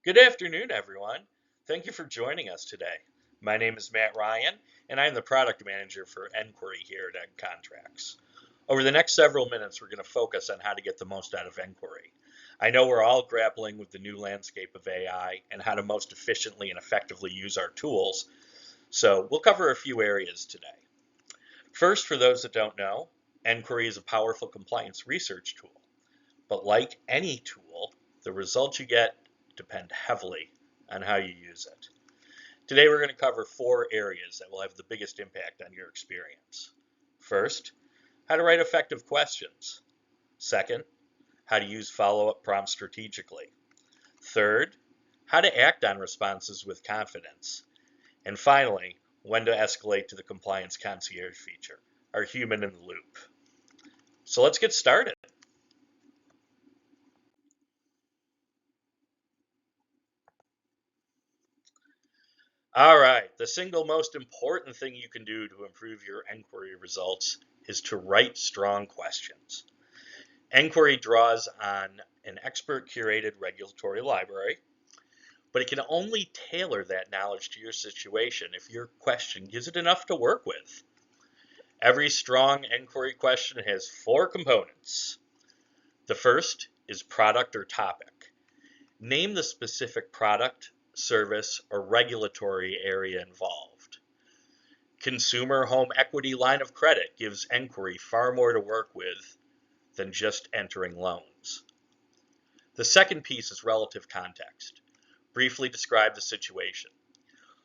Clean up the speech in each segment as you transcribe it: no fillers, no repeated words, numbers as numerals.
Good afternoon, everyone. Thank you for joining us today. My name is Matt Ryan, and I'm the product manager for Nquiry here at Ncontracts. Over the next several minutes, we're going to focus on how to get the most out of Nquiry. I know we're all grappling with the new landscape of AI and how to most efficiently and effectively use our tools, so we'll cover a few areas today. First, for those that don't know, Nquiry is a powerful compliance research tool. But like any tool, the results you get depend heavily on how you use it. Today we're going to cover 4 areas that will have the biggest impact on your experience. First, how to write effective questions. Second, how to use follow-up prompts strategically. Third, how to act on responses with confidence. And finally, when to escalate to the compliance concierge feature, our human in the loop. So let's get started. All right, the single most important thing you can do to improve your Nquiry results is to write strong questions. Nquiry draws on an expert curated regulatory library, but it can only tailor that knowledge to your situation if your question gives it enough to work with. Every strong Nquiry question has 4 components. The first is product or topic. Name the specific product, service, or regulatory area involved. Consumer home equity line of credit gives Nquiry far more to work with than just entering loans. The second piece is relative context. Briefly describe the situation.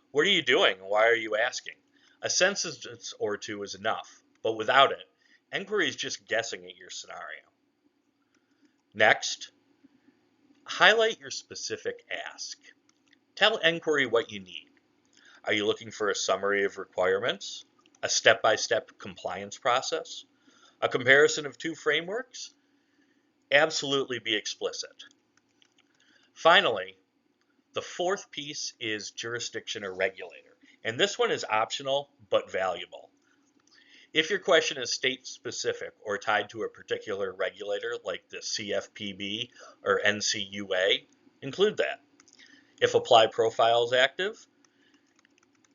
What are you doing and why are you asking? A sentence or two is enough, but without it, Nquiry is just guessing at your scenario. Next, highlight your specific ask. Tell Nquiry what you need. Are you looking for a summary of requirements? A step-by-step compliance process? A comparison of 2 frameworks? Absolutely be explicit. Finally, the 4th piece is jurisdiction or regulator. And this one is optional but valuable. If your question is state-specific or tied to a particular regulator like the CFPB or NCUA, include that. If apply profile is active,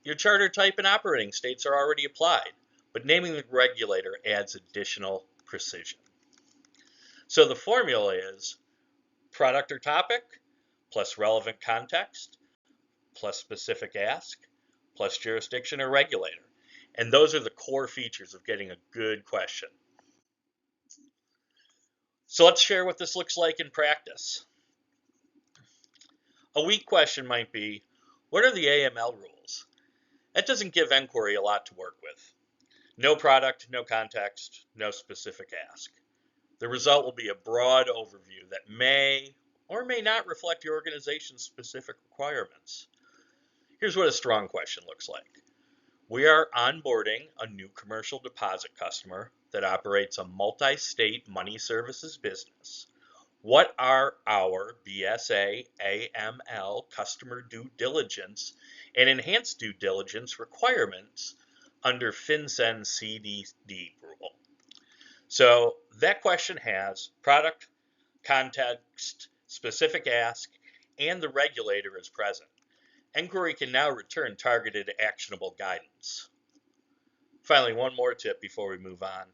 your charter type and operating states are already applied, but naming the regulator adds additional precision. So the formula is product or topic plus relevant context plus specific ask plus jurisdiction or regulator. And those are the core features of getting a good question. So let's share what this looks like in practice. A weak question might be, what are the AML rules? That doesn't give Nquiry a lot to work with. No product, no context, no specific ask. The result will be a broad overview that may or may not reflect your organization's specific requirements. Here's what a strong question looks like. We are onboarding a new commercial deposit customer that operates a multi-state money services business. What are our BSA, AML, customer due diligence, and enhanced due diligence requirements under FinCEN CDD rule? So that question has product, context, specific ask, and the regulator is present. Nquiry can now return targeted actionable guidance. Finally, one more tip before we move on.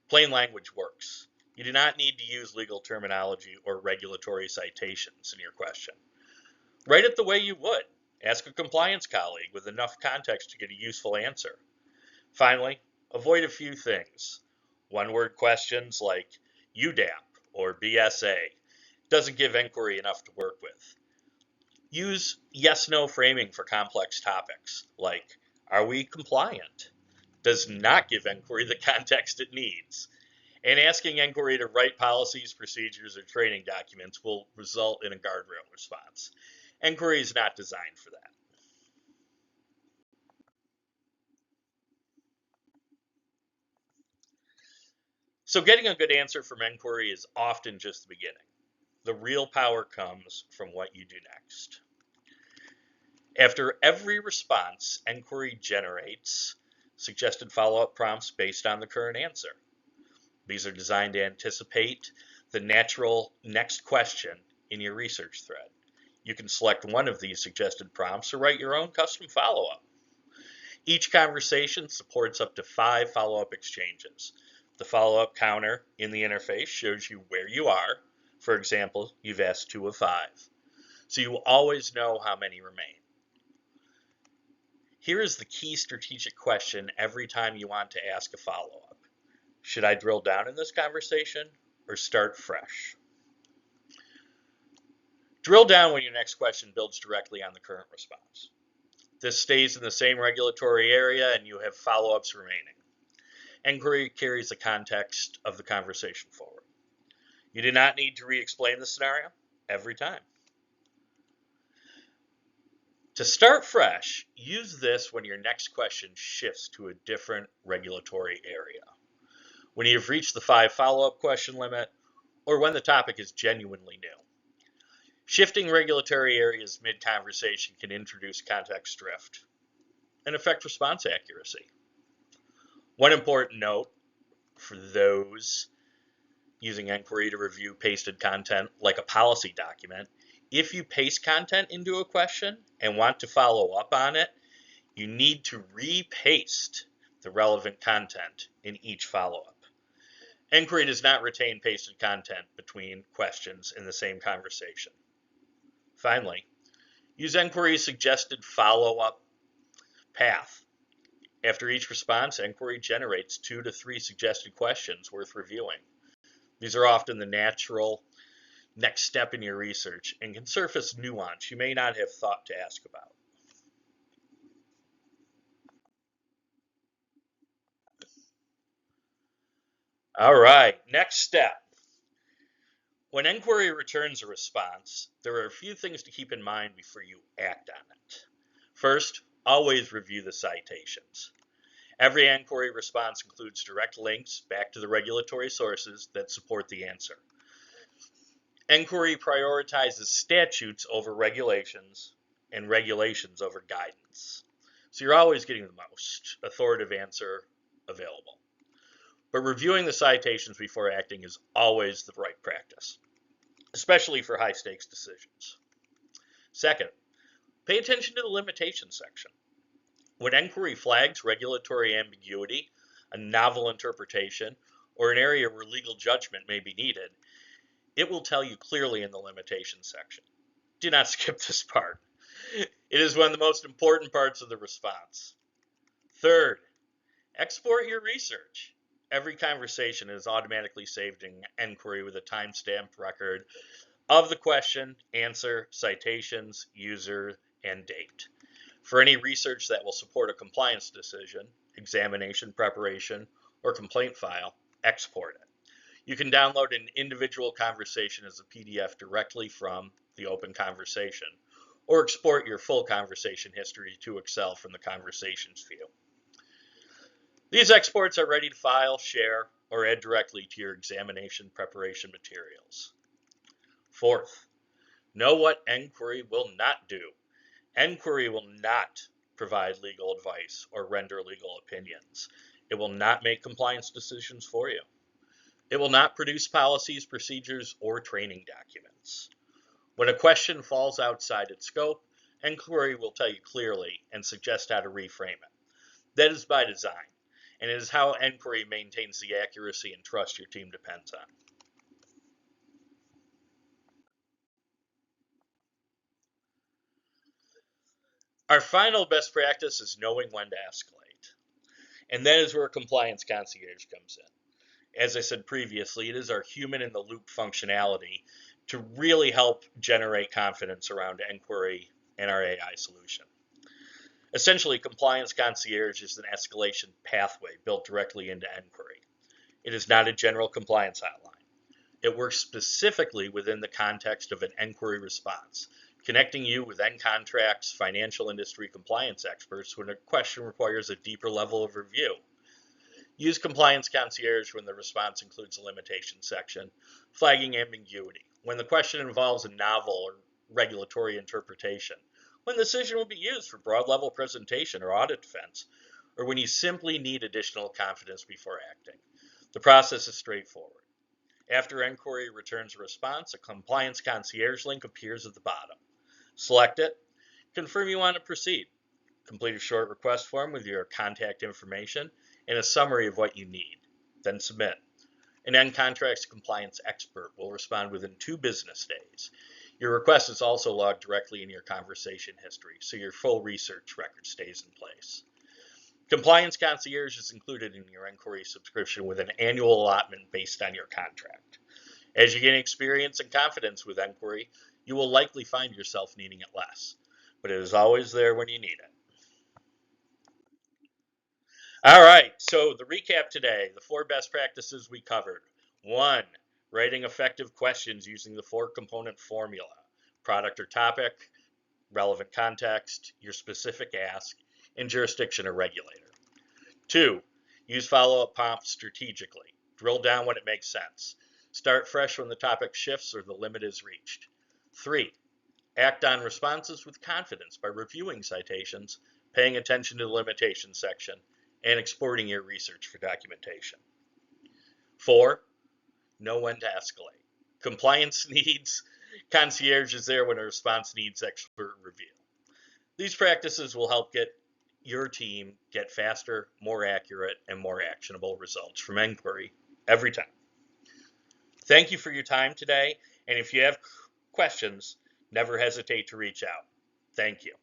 Plain language works. You do not need to use legal terminology or regulatory citations in your question. Write it the way you would. Ask a compliance colleague with enough context to get a useful answer. Finally, avoid a few things. One-word questions like UDAP or BSA doesn't give Nquiry enough to work with. Use yes-no framing for complex topics like, are we compliant? Does not give Nquiry the context it needs. And asking Nquiry to write policies, procedures, or training documents will result in a guardrail response. Nquiry is not designed for that. So getting a good answer from Nquiry is often just the beginning. The real power comes from what you do next. After every response, Nquiry generates suggested follow-up prompts based on the current answer. These are designed to anticipate the natural next question in your research thread. You can select one of these suggested prompts or write your own custom follow-up. Each conversation supports up to 5 follow-up exchanges. The follow-up counter in the interface shows you where you are. For example, you've asked 2 of 5. So you always know how many remain. Here is the key strategic question every time you want to ask a follow-up. Should I drill down in this conversation or start fresh? Drill down when your next question builds directly on the current response. This stays in the same regulatory area and you have follow-ups remaining. Nquiry carries the context of the conversation forward. You do not need to re-explain the scenario every time. To start fresh, use this when your next question shifts to a different regulatory area. When you've reached the 5 follow-up question limit, or when the topic is genuinely new. Shifting regulatory areas mid-conversation can introduce context drift and affect response accuracy. One important note for those using Nquiry to review pasted content like a policy document, if you paste content into a question and want to follow up on it, you need to repaste the relevant content in each follow-up. Nquiry does not retain pasted content between questions in the same conversation. Finally, use Nquiry's suggested follow-up path. After each response, Nquiry generates 2 to 3 suggested questions worth reviewing. These are often the natural next step in your research and can surface nuance you may not have thought to ask about. All right, next step. When Nquiry returns a response, there are a few things to keep in mind before you act on it. First, always review the citations. Every Nquiry response includes direct links back to the regulatory sources that support the answer. Nquiry prioritizes statutes over regulations and regulations over guidance. So you're always getting the most authoritative answer available. But reviewing the citations before acting is always the right practice, especially for high-stakes decisions. Second, pay attention to the limitations section. When Nquiry flags regulatory ambiguity, a novel interpretation, or an area where legal judgment may be needed, it will tell you clearly in the limitations section. Do not skip this part. It is one of the most important parts of the response. Third, export your research. Every conversation is automatically saved in Nquiry with a timestamped record of the question, answer, citations, user, and date. For any research that will support a compliance decision, examination preparation, or complaint file, export it. You can download an individual conversation as a PDF directly from the open conversation, or export your full conversation history to Excel from the conversations view. These exports are ready to file, share, or add directly to your examination preparation materials. Fourth, know what Nquiry will not do. Nquiry will not provide legal advice or render legal opinions. It will not make compliance decisions for you. It will not produce policies, procedures, or training documents. When a question falls outside its scope, Nquiry will tell you clearly and suggest how to reframe it. That is by design, and it is how Nquiry maintains the accuracy and trust your team depends on. Our final best practice is knowing when to escalate, and that is where compliance concierge comes in. As I said previously, it is our human-in-the-loop functionality to really help generate confidence around Nquiry and our AI solution. Essentially, compliance concierge is an escalation pathway built directly into Nquiry. It is not a general compliance hotline. It works specifically within the context of an Nquiry response, connecting you with Ncontracts, financial industry compliance experts when a question requires a deeper level of review. Use Compliance Concierge when the response includes a limitation section, flagging ambiguity, when the question involves a novel or regulatory interpretation, when the decision will be used for broad level presentation or audit defense, or when you simply need additional confidence before acting. The process is straightforward. After Nquiry returns a response, a Compliance Concierge link appears at the bottom. Select it, confirm you want to proceed. Complete a short request form with your contact information and a summary of what you need. Then submit. An Ncontracts compliance expert will respond within 2 business days. Your request is also logged directly in your conversation history, so your full research record stays in place. Compliance Concierge is included in your Nquiry subscription with an annual allotment based on your contract. As you gain experience and confidence with Nquiry, you will likely find yourself needing it less, but it is always there when you need it. All right, so the recap today, the 4 best practices we covered. 1, writing effective questions using the 4-component formula: product or topic, relevant context, your specific ask, and jurisdiction or regulator. 2, use follow-up prompts strategically. Drill down when it makes sense. Start fresh when the topic shifts or the limit is reached. 3, act on responses with confidence by reviewing citations, paying attention to the limitations section, and exporting your research for documentation. 4, know when to escalate. Compliance needs concierge is there when a response needs expert review. These practices will help get your team get faster, more accurate, and more actionable results from Nquiry every time. Thank you for your time today, and if you have questions, never hesitate to reach out. Thank you.